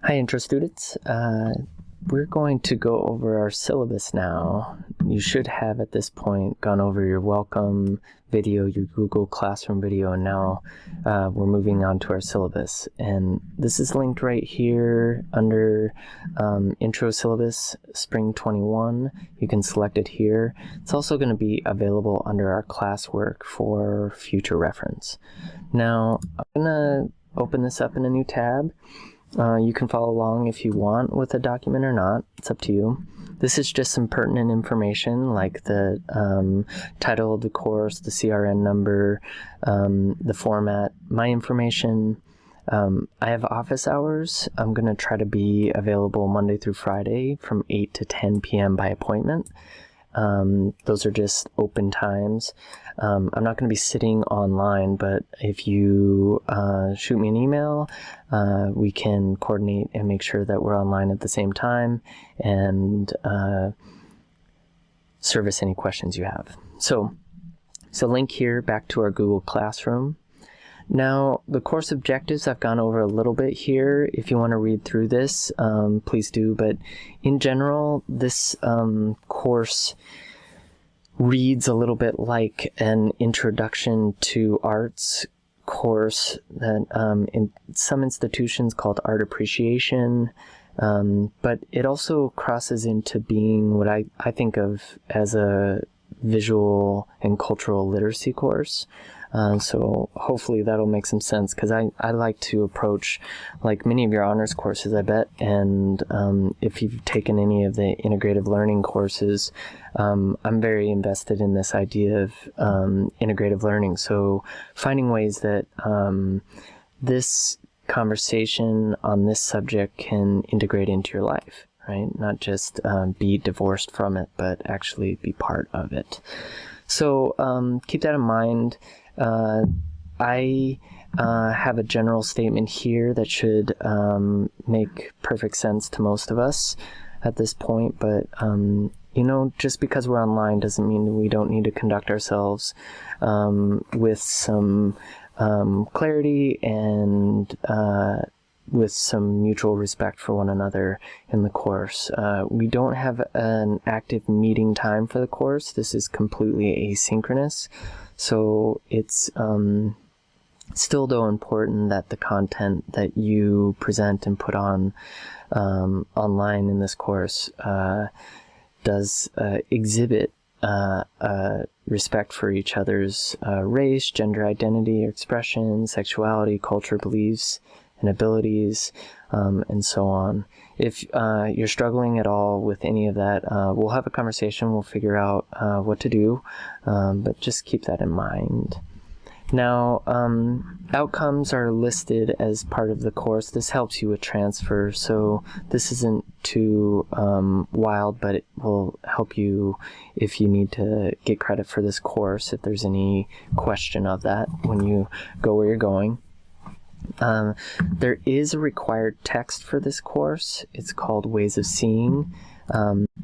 Hi, intro students. We're going to go over our syllabus now. You should have at this point gone over your welcome video, your Google Classroom video, and now we're moving on to our syllabus. And this is linked right here under Intro Syllabus Spring 21. You can select it here. It's also going to be available under our classwork for future reference. Now, I'm going to open this up in a new tab. You can follow along if you want with a document or not. It's up to you. This is just some pertinent information like the title of the course, the CRN number, the format, my information. I have office hours. I'm going to try to be available Monday through Friday from 8 to 10 p.m. by appointment. Those are just open times. I'm not going to be sitting online, but if you shoot me an email, we can coordinate and make sure that we're online at the same time and service any questions you have. So link here back to our Google Classroom. Now, the course objectives I've gone over a little bit here. If you want to read through this, please do. But in general, this course reads a little bit like an introduction to arts course that in some institutions called art appreciation, but it also crosses into being what I think of as a visual and cultural literacy course. So hopefully that'll make some sense, because I like to approach like many of your honors courses, I bet, and if you've taken any of the integrative learning courses, I'm very invested in this idea of integrative learning. So finding ways that this conversation on this subject can integrate into your life, right? Not just be divorced from it, but actually be part of it. So keep that in mind. I have a general statement here that should make perfect sense to most of us at this point, but you know, just because we're online doesn't mean that we don't need to conduct ourselves with some clarity and with some mutual respect for one another in the course. We don't have an active meeting time for the course. This is completely asynchronous. So it's still though important that the content that you present and put on online in this course does exhibit respect for each other's race, gender identity, expression, sexuality, culture, beliefs, and abilities, and so on. If you're struggling at all with any of that, we'll have a conversation, we'll figure out what to do, but just keep that in mind. Now, outcomes are listed as part of the course. This helps you with transfer, so this isn't too wild, but it will help you if you need to get credit for this course, if there's any question of that when you go where you're going. There is a required text for this course. It's called Ways of Seeing.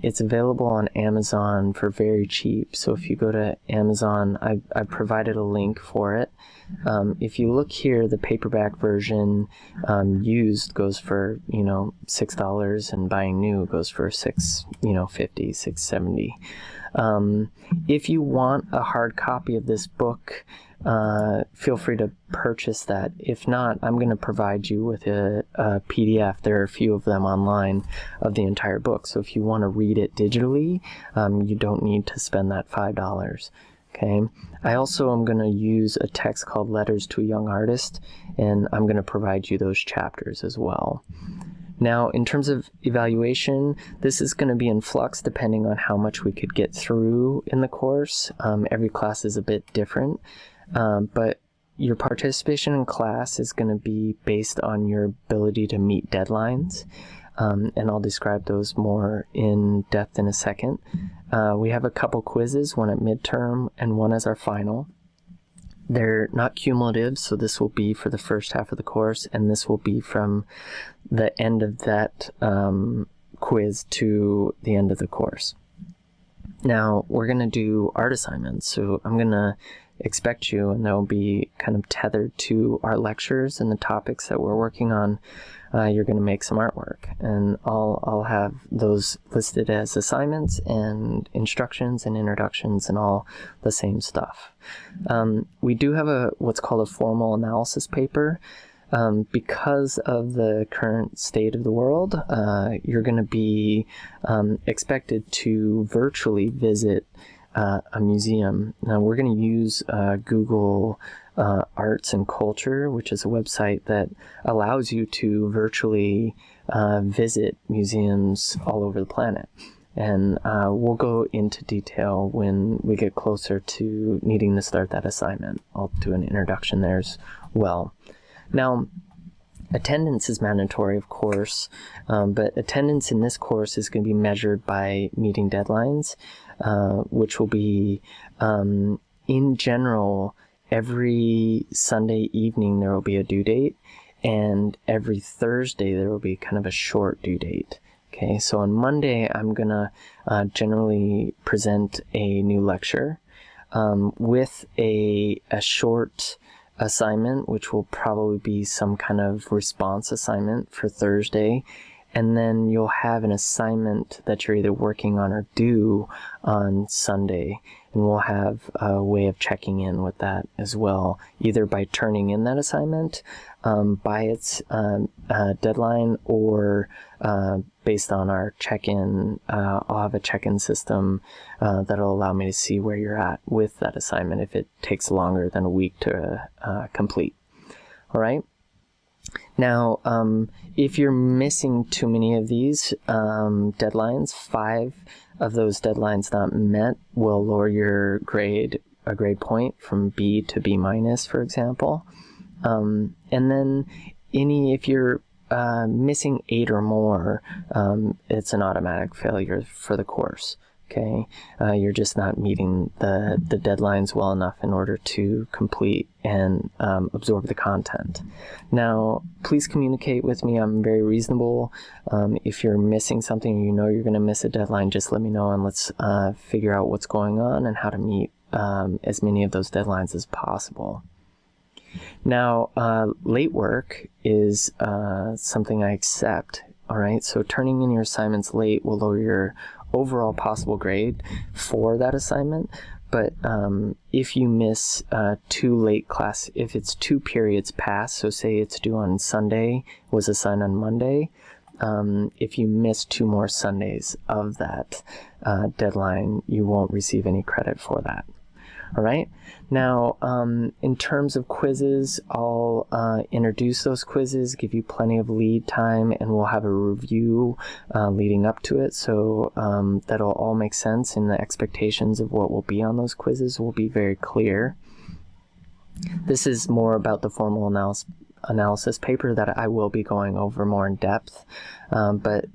It's available on Amazon for very cheap. So if you go to Amazon, I've provided a link for it. If you look here, the paperback version used goes for, you know, $6, and buying new goes for $650, $670. If you want a hard copy of this book, feel free to purchase that. If not, I'm going to provide you with a PDF. There are a few of them online of the entire book. So if you want to read it digitally, you don't need to spend that $5. Okay. I also am going to use a text called Letters to a Young Artist, and I'm going to provide you those chapters as well. Now, in terms of evaluation, this is going to be in flux depending on how much we could get through in the course. Every class is a bit different. But your participation in class is going to be based on your ability to meet deadlines, and I'll describe those more in depth in a second. We have a couple quizzes, one at midterm and one as our final. They're not cumulative, so this will be for the first half of the course, and this will be from the end of that quiz to the end of the course. Now, we're going to do art assignments, so I'm going to expect you, and they'll be kind of tethered to our lectures and the topics that we're working on. You're going to make some artwork, and I'll have those listed as assignments and instructions and introductions and all the same stuff. We do have what's called a formal analysis paper. Because of the current state of the world, you're going to be expected to virtually visit a museum. Now, we're going to use Google Arts and Culture, which is a website that allows you to virtually visit museums all over the planet. And we'll go into detail when we get closer to needing to start that assignment. I'll do an introduction there as well. Now, attendance is mandatory, of course, but attendance in this course is going to be measured by meeting deadlines, which will be, in general, every Sunday evening there will be a due date, and every Thursday there will be kind of a short due date. Okay, so on Monday I'm going to generally present a new lecture with a short assignment, which will probably be some kind of response assignment for Thursday, and then you'll have an assignment that you're either working on or due on Sunday, and we'll have a way of checking in with that as well, either by turning in that assignment by its deadline, or based on our check-in. I'll have a check-in system that'll allow me to see where you're at with that assignment if it takes longer than a week to complete. All right. Now, if you're missing too many of these deadlines, 5 of those deadlines not met will lower your grade a grade point from B to B minus, for example. And then if you're missing 8 or more, it's an automatic failure for the course. Okay, you're just not meeting the deadlines well enough in order to complete and absorb the content. Now, please communicate with me. I'm very reasonable. If you're missing something, or you know you're going to miss a deadline, just let me know, and let's figure out what's going on and how to meet as many of those deadlines as possible. Now, late work is something I accept. All right, so turning in your assignments late will lower your overall possible grade for that assignment, but if you miss 2 late class, if it's 2 periods past, so say it's due on Sunday, was assigned on Monday, if you miss 2 more Sundays of that deadline, you won't receive any credit for that. All right. Now, in terms of quizzes, I'll introduce those quizzes, give you plenty of lead time, and we'll have a review leading up to it. So that'll all make sense, and the expectations of what will be on those quizzes will be very clear. This is more about the formal analysis paper that I will be going over more in depth, but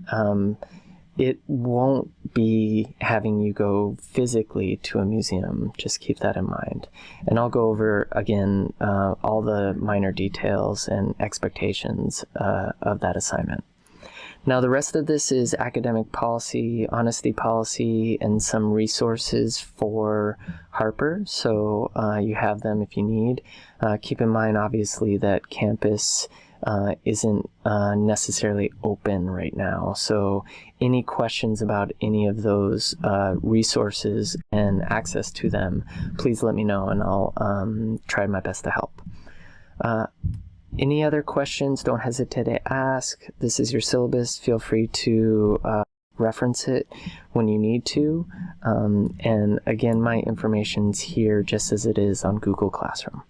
it won't be having you go physically to a museum. Just keep that in mind. And I'll go over, again, all the minor details and expectations of that assignment. Now, the rest of this is academic policy, honesty policy, and some resources for Harper. So you have them if you need. Keep in mind, obviously, that campus isn't necessarily open right now. So any questions about any of those resources and access to them, please let me know, and I'll try my best to help. Any other questions, don't hesitate to ask. This is your syllabus. Feel free to reference it when you need to. And again, my information's here just as it is on Google Classroom.